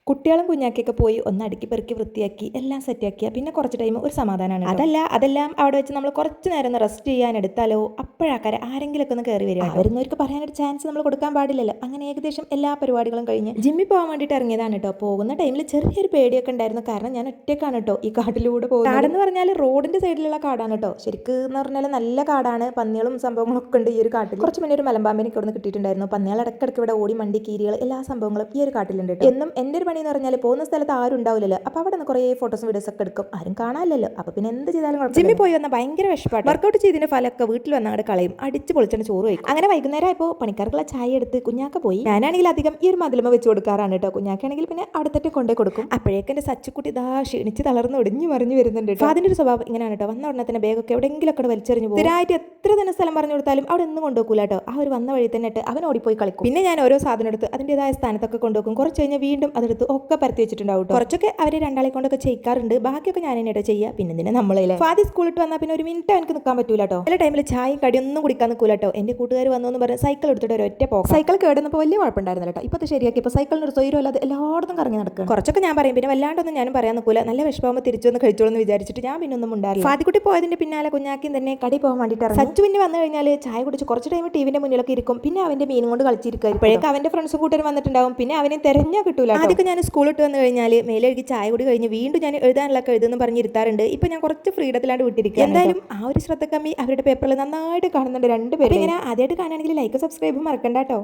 കുട്ടികളും കുഞ്ഞാക്കിയൊക്കെ പോയി ഒന്ന് അടുക്കി പെറുക്കി വൃത്തിയാക്കി എല്ലാം സെറ്റാക്കിയ പിന്നെ കുറച്ച് ടൈം ഒരു സമാധാനമാണ്. അതെല്ലാം അവിടെ വെച്ച് നമ്മൾ കുറച്ച് നേരം ഒന്ന് റെസ്റ്റ് ചെയ്യാൻ എടുത്താലോ അപ്പോഴാക്കാരെ ആരെങ്കിലുമൊക്കെ ഒന്ന് കയറി വരിക. വരുന്നവർക്ക് പറയാനൊരു ചാൻസ് നമ്മൾ കൊടുക്കാൻ പാടില്ലല്ലോ. അങ്ങനെ ഏകദേശം എല്ലാ പരിപാടികളും കഴിഞ്ഞ് ജിമ്മിൽ പോകാൻ വേണ്ടിയിട്ട് ഇറങ്ങിയതാണ് കേട്ടോ. പോകുന്ന ടൈമിൽ ചെറിയൊരു പേടിയൊക്കെ ഉണ്ടായിരുന്നു. കാരണം ഞാൻ ഒറ്റക്കാണ് കേട്ടോ ഈ കാട്ടിലൂടെ പോകുന്നത്. കാടെന്ന് പറഞ്ഞാൽ റോഡിന്റെ സൈഡിലുള്ള കാടാണ് കേട്ടോ. ശരിക്കും എന്ന് പറഞ്ഞാൽ നല്ല കാടാണ്. പന്നികളും സംഭവങ്ങളൊക്കെ ഉണ്ട് ഈ ഒരു കാട്ടിൽ. കുറച്ച് മുന്നേ ഒരു മലമ്പാമ്പിനെ ഇവിടെ നിന്ന് കിട്ടിയിട്ടുണ്ടായിരുന്നു. പന്നികൾ ഇടയ്ക്കിടയ്ക്ക് ഇവിടെ ഓടി മണ്ടി കീരികൾ എല്ലാ സംഭവങ്ങളും ഈ ഒരു കാട്ടിലുണ്ട് കേട്ടോ. എന്നും എൻ്റെ ഒരു പണി എന്ന് പറഞ്ഞാൽ പോകുന്ന സ്ഥലത്ത് ആരും ഉണ്ടാവില്ലല്ലോ. അപ്പോൾ അവിടെ നിന്ന് കുറേ ഫോട്ടോസും വീഡിയോസ് ഒക്കെ എടുക്കും. ആരും കാണാനില്ലല്ലോ. അപ്പോൾ പിന്നെ എന്ത് ചെയ്താലും ജിമ്മിൽ പോയി വന്ന ഭയങ്കര വിഷപ്പാണ്. വർക്കൗട്ട് ചെയ്തതിന്റെ ഫലമൊക്കെ വീട്ടിൽ വന്ന് അങ്ങോട്ട് കളയും. അടിച്ച് പൊളിച്ചിട്ട് ചോറ് വയ്ക്കും. അങ്ങനെ വൈകുന്നേരം ആയപ്പോൾ പണിക്കാർക്കുള്ള ചായ എടുത്ത് കുഞ്ഞാക്ക പോയി. ഞാനാണെങ്കിൽ അധികം ഈ ഒരു മതിലുമ വെച്ച് കൊടുക്കാറാണ് കേട്ടോ. കുഞ്ഞാക്കാണെങ്കിൽ പിന്നെ അവിടത്തെ കൊണ്ടേ കൊടുക്കും. അപ്പോഴേക്കും എൻ്റെ സച്ചുക്കുട്ടി ഇതാ ക്ഷീണിച്ച് തളർന്ന് ഒടിഞ്ഞു മറിഞ്ഞു വരുന്നുണ്ട് കേട്ടോ. അതിൻ്റെ ഒരു സ്വഭാവം ഇങ്ങനെയാണ് കേട്ടോ. വന്ന ഉടനെ തന്നെ ബാഗൊക്കെ എവിടെയെങ്കിലും ഒക്കെ വലിച്ചെറിഞ്ഞു പോകും. സ്ഥിരമായിട്ട് എത്ര തന്നെ സ്ഥലം പറഞ്ഞു കൊടുത്താലും അവിടെ ഒന്നും കൊണ്ടുപോകില്ല കേട്ടോ. ആ ഒരു വന്ന വഴി തന്നെ ഇട്ട് അവൻ ഓടിപ്പോയി കളിക്കും. പിന്നെ ഞാൻ ഓരോ സാധനം എടുത്ത് അതിൻ്റെതായ സ്ഥാനത്തൊക്കെ കൊണ്ടുപോകും. കുറച്ച് കഴിഞ്ഞാൽ വീണ്ടും അതെടുത്ത് ഒക്കെ പരത്തി വെച്ചിട്ടുണ്ടാവും. കുറച്ചൊക്കെ അവർ രണ്ടാളെ കൊണ്ടൊക്കെ ചെയ്യിക്കാറുണ്ട്. ബാക്കിയൊക്കെ ഞാൻ തന്നെ ചെയ്യുക. പിന്നെ ഇതിനെ നമ്മളെ ഫാദി സ്കൂളിട്ട് വന്നാൽ പിന്നെ ഒരു മിനിറ്റ് എനിക്ക് നിൽക്കാൻ പറ്റൂല കേട്ടോ. ചില ടൈമിൽ ചായയും കടിയൊന്നും കുടിക്കാൻ നിൽക്കൂല കേട്ടോ. എൻ്റെ കൂട്ടുകാർ വന്നു എന്ന് പറഞ്ഞ് സൈക്കിൾ എടുത്തിട്ട് ഒരു ഒറ്റ പോകാം. സൈക്കിൾ കേടുന്നപ്പോൾ വലിയ കുഴപ്പമുണ്ടായിരുന്നില്ല കേട്ടോ. ഇപ്പോൾ ശരിയാക്കി. ഇപ്പോൾ സൈക്കിളിന് ഒരു സ്വൈരം അല്ലാതെ എല്ലായിടത്തും കറങ്ങി നടക്കുക. കുറച്ചൊക്കെ ഞാൻ പറയും. പിന്നെ വല്ലാണ്ടൊന്നും ഞാനും പറയാൻ നിൽക്കൂല. നല്ല വിഷമാകുമ്പോൾ തിരിച്ചു വന്ന് കഴിച്ചോളൂ എന്ന് വിചാരിച്ചിട്ട് ഞാൻ പിന്നെ ഒന്നും ഉണ്ടാവില്ല. ഫാദിക്കുട്ടി പോയതിന്റെ പിന്നാലെ കുഞ്ഞാക്കിയും തന്നെ കടി പോകാൻ വേണ്ടിയിട്ട് സച്ചു പിന്നെ വന്നു കഴിഞ്ഞാൽ ചായ കുടിച്ച് കുറച്ച് ടൈം ടിവിന്റെ മുന്നിലൊക്കെ ഇരിക്കും. പിന്നെ അവന്റെ മീൻ കൊണ്ട് കളിച്ചിരിക്കും. ഇപ്പോഴേക്ക് അവന്റെ ഫ്രണ്ട്സും കൂട്ടരും വന്നിട്ടുണ്ടാവും. പിന്നെ അവനെ തെരഞ്ഞാൽ കിട്ടൂല. ആദ്യമൊക്കെ ഞാൻ സ്കൂളിട്ട് വന്നു കഴിഞ്ഞാൽ മേലെഴുകി ചായ കൂടി കഴിഞ്ഞ് വീണ്ടും ഞാൻ എഴുതാനുള്ളൊക്കെ എഴുതുന്നു പറഞ്ഞിരുത്താറുണ്ട്. ഇപ്പൊ ഞാൻ കുറച്ച് ഫ്രീഡത്തിലാണ്ട് വിട്ടിരിക്കുക. എന്തായാലും ആ ഒരു ശ്രദ്ധ കമ്മി അവരുടെ പേപ്പറിൽ നന്നായിട്ട് കാണുന്നുണ്ട് രണ്ടുപേരും. ഇങ്ങനെ ആദ്യമായിട്ട് കാണുകയാണെങ്കിൽ ലൈക്ക് സബ്സ്ക്രൈബ് മറക്കണ്ട കേട്ടോ.